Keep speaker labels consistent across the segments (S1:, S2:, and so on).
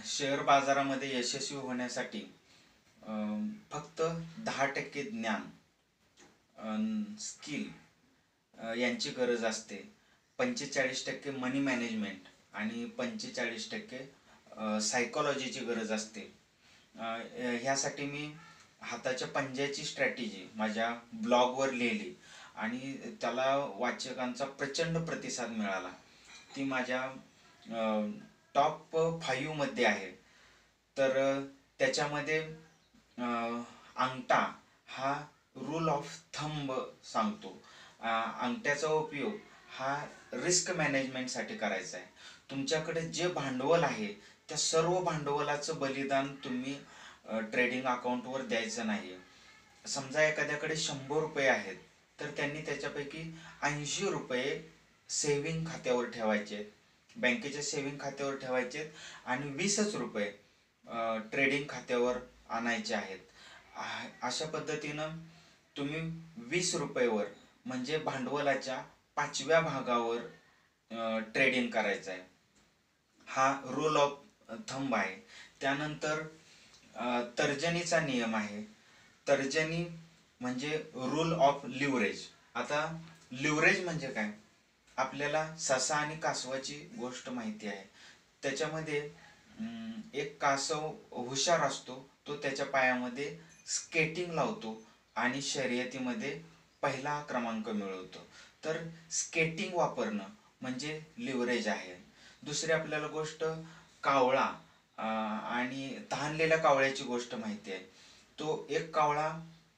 S1: Share बाजारामध्ये यशस्वी होण्यासाठी फक्त 10% ज्ञान, स्किल यांची गरज असते. 45% मनी मॅनेजमेंट आणि 45% सायकोलॉजीची गरज असते. ह्यासाठी मी हाताच्या पंजाची स्ट्रॅटेजी माझ्या ब्लॉगवर लिहिली आणि त्याला वाचकांचा प्रचंड प्रतिसाद मिळाला. ती माझ्या टॉप 5 मध्ये आहे. तर त्याच्यामध्ये अंगठा हा रूल ऑफ थंब सांगतो. अंगठ्याचा उपयोग हा रिस्क मॅनेजमेंटसाठी करायचा आहे. तुमच्याकडे जे भांडवल आहे त्या सर्व भांडवलाचं बलिदान तुम्ही ट्रेडिंग अकाउंटवर द्यायचं नाही. समजा एखाद्याकडे 100 रुपये आहेत तर त्यांनी त्याच्यापैकी 80 रुपये सेव्हिंग खात्यावर ठेवायचे, बँकेच्या सेव्हिंग खात्यावर ठेवायचे आणि 20च रुपये ट्रेडिंग खात्यावर आणायचे आहेत. अशा पद्धतीनं तुम्ही 20 रुपयेवर म्हणजे भांडवलाच्या 5व्या भागावर ट्रेडिंग करायचं आहे. हा रूल ऑफ थंब आहे. त्यानंतर तर्जनीचा नियम आहे. तर्जनी म्हणजे रूल ऑफ लिव्हरेज. आता लिव्हरेज म्हणजे काय? आपल्याला ससा आणि कासवाची गोष्ट माहिती आहे. त्याच्यामध्ये एक कासव हुशार असतो, तो त्याच्या पायामध्ये स्केटिंग लावतो आणि शर्यतीमध्ये पहिला क्रमांक मिळवतो. तर स्केटिंग वापरणं म्हणजे लिव्हरेज आहे. दुसरी आपल्याला गोष्ट कावळा आणि तहानलेल्या कावळ्याची गोष्ट माहिती आहे. तो एक कावळा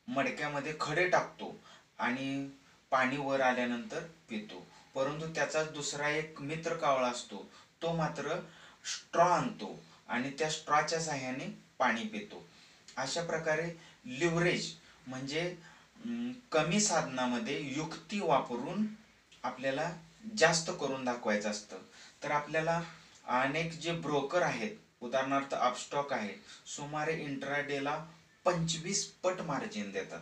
S1: मडक्यामध्ये खडे टाकतो आणि पाणी वर आल्यानंतर पितो. परंतु त्याचाच दुसरा एक मित्र कावळा असतो, तो मात्र स्ट्रॉ आणतो आणि त्या स्ट्रॉच्या साह्याने पाणी पितो. अशा प्रकारे लिव्हरेज म्हणजे कमी साधनामध्ये युक्ती वापरून आपल्याला जास्त करून दाखवायचं असतं. तर आपल्याला अनेक जे ब्रोकर आहेत, उदाहरणार्थ अपस्टॉक आहे, सुमारे इंट्राडेला 25 पट मार्जिन देतात.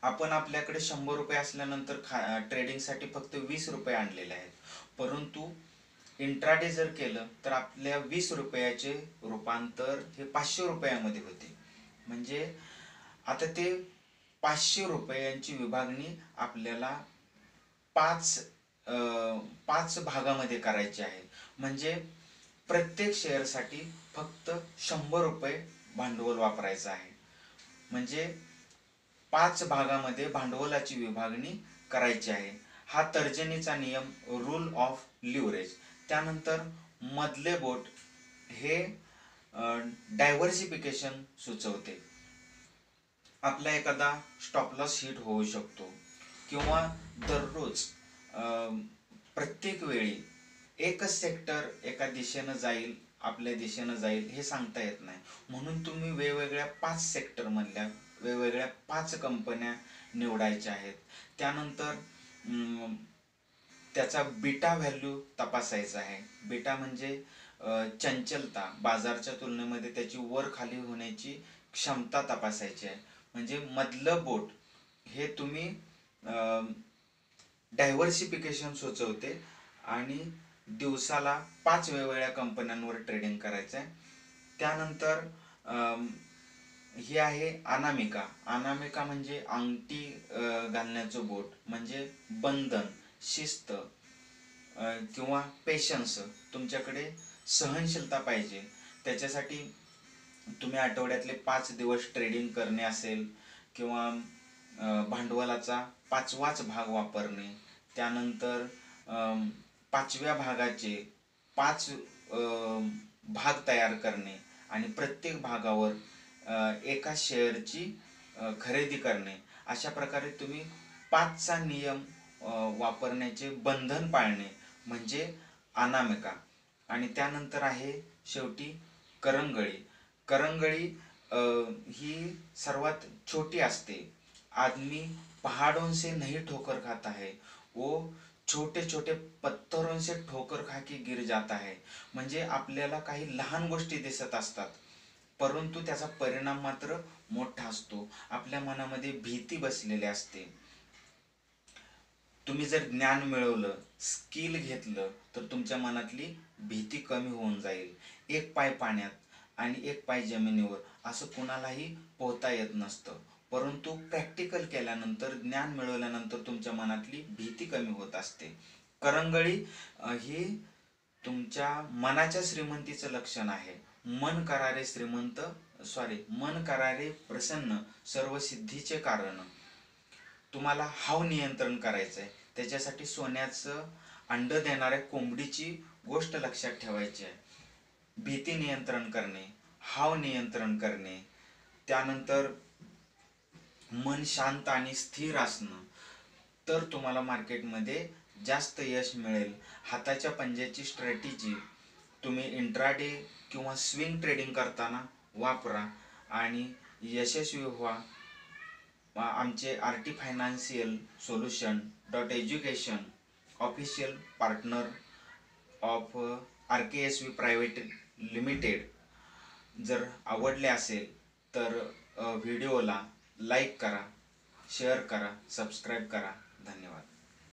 S1: आपण आपल्याकडे 100 रुपये असल्यानंतर ट्रेडिंगसाठी फक्त 20 रुपये आणलेले आहेत. परंतु इंट्राडे जर केलं तर आपल्या 20 रुपयाचे रूपांतर हे 500 रुपयामध्ये होते. म्हणजे आता ते 500 रुपयांची विभागणी आपल्याला 5 भागामध्ये करायची आहे. म्हणजे प्रत्येक शेअरसाठी फक्त 100 रुपये भांडवल वापरायचं आहे. म्हणजे 5 भागामध्ये भांडवलाची विभागणी करायची आहे. हा तर्जनीचा नियम, रूल ऑफ लिव्हरेज. त्यानंतर मधले बोट हे डायव्हर्सिफिकेशन सुचवते. आपला एखादा स्टॉप लॉस हिट होऊ शकतो किंवा दररोज प्रत्येक वेळी एकच सेक्टर एका दिशेनं जाईल, आपल्या दिशेनं जाईल हे सांगता येत नाही. म्हणून तुम्ही वेगवेगळ्या 5 सेक्टर मधल्या वेगवेगळ्या 5 कंपन्या निवडायच्या आहेत. त्यानंतर त्याचा बीटा व्हॅल्यू तपासायचा आहे. बीटा म्हणजे चंचलता, बाजारच्या तुलनेमध्ये त्याची वर खाली होण्याची क्षमता तपासायची आहे. म्हणजे मधलं बोट हे तुम्ही डायव्हर्सिफिकेशन सुचवते आणि दिवसाला 5 वेगवेगळ्या कंपन्यांवर ट्रेडिंग करायचं आहे. त्यानंतर ही आहे अनामिका. अनामिका म्हणजे अंगठी घालण्याचं बोट, म्हणजे बंधन, शिस्त किंवा पेशन्स. तुमच्याकडे सहनशीलता पाहिजे. त्याच्यासाठी तुम्ही आठवड्यातले 5 दिवस ट्रेडिंग करणे असेल किंवा भांडवलाचा 5वाच भाग वापरणे. त्यानंतर 5व्या भागाचे 5 भाग तयार करणे आणि प्रत्येक भागावर एका शेअरची खरेदी करणे. अशा प्रकारे तुम्ही 5चा नियम वापरण्याचे बंधन पाळणे म्हणजे अनामिका. आणि त्यानंतर आहे शेवटी करंगळी. करंगळी ही सर्वात छोटी असते. आदमी पहाड़ों से नहीं ठोकर खाता है, वो छोटे छोटे पत्थरों से ठोकर खा के गिर जाता है. म्हणजे आपल्याला काही लहान गोष्टी दिसत असतात परंतु त्याचा परिणाम मात्र मोठा असतो. आपल्या मनामध्ये भीती बसलेली असते. तुम्ही जर ज्ञान मिळवलं, स्किल घेतलं तर तुमच्या मनातली भीती कमी होऊन जाईल. एक पाय पाण्यात आणि एक पाय जमिनीवर असं कुणालाही पोहता येत नसतं, परंतु प्रॅक्टिकल केल्यानंतर, ज्ञान मिळवल्यानंतर तुमच्या मनातली भीती कमी होत असते. करंगळी ही तुमच्या मनाच्या श्रीमंतीचं लक्षण आहे. मन करारे श्रीमंत, मन करारे प्रसन्न, सर्व सिद्धीचे कारण. तुम्हाला हाव नियंत्रण करायचं आहे, त्याच्यासाठी सोन्याचं अंड देणाऱ्या कोंबडीची गोष्ट लक्षात ठेवायची आहे. भीती नियंत्रण करणे, हाव नियंत्रण करणे, त्यानंतर मन शांत आणि स्थिर असणं, तर तुम्हाला मार्केटमध्ये जास्त यश मिळेल. हाताच्या पंज्याची स्ट्रॅटेजी तुम्ही इंट्राडे किंवा स्विंग ट्रेडिंग करताना वापरा आणि यशस्वी व्हा. आमचे R T financial solution .education official partner of RKSV private limited जर आवडले असेल तर व्हिडिओला लाईक करा, शेअर करा, सबस्क्राईब करा. धन्यवाद.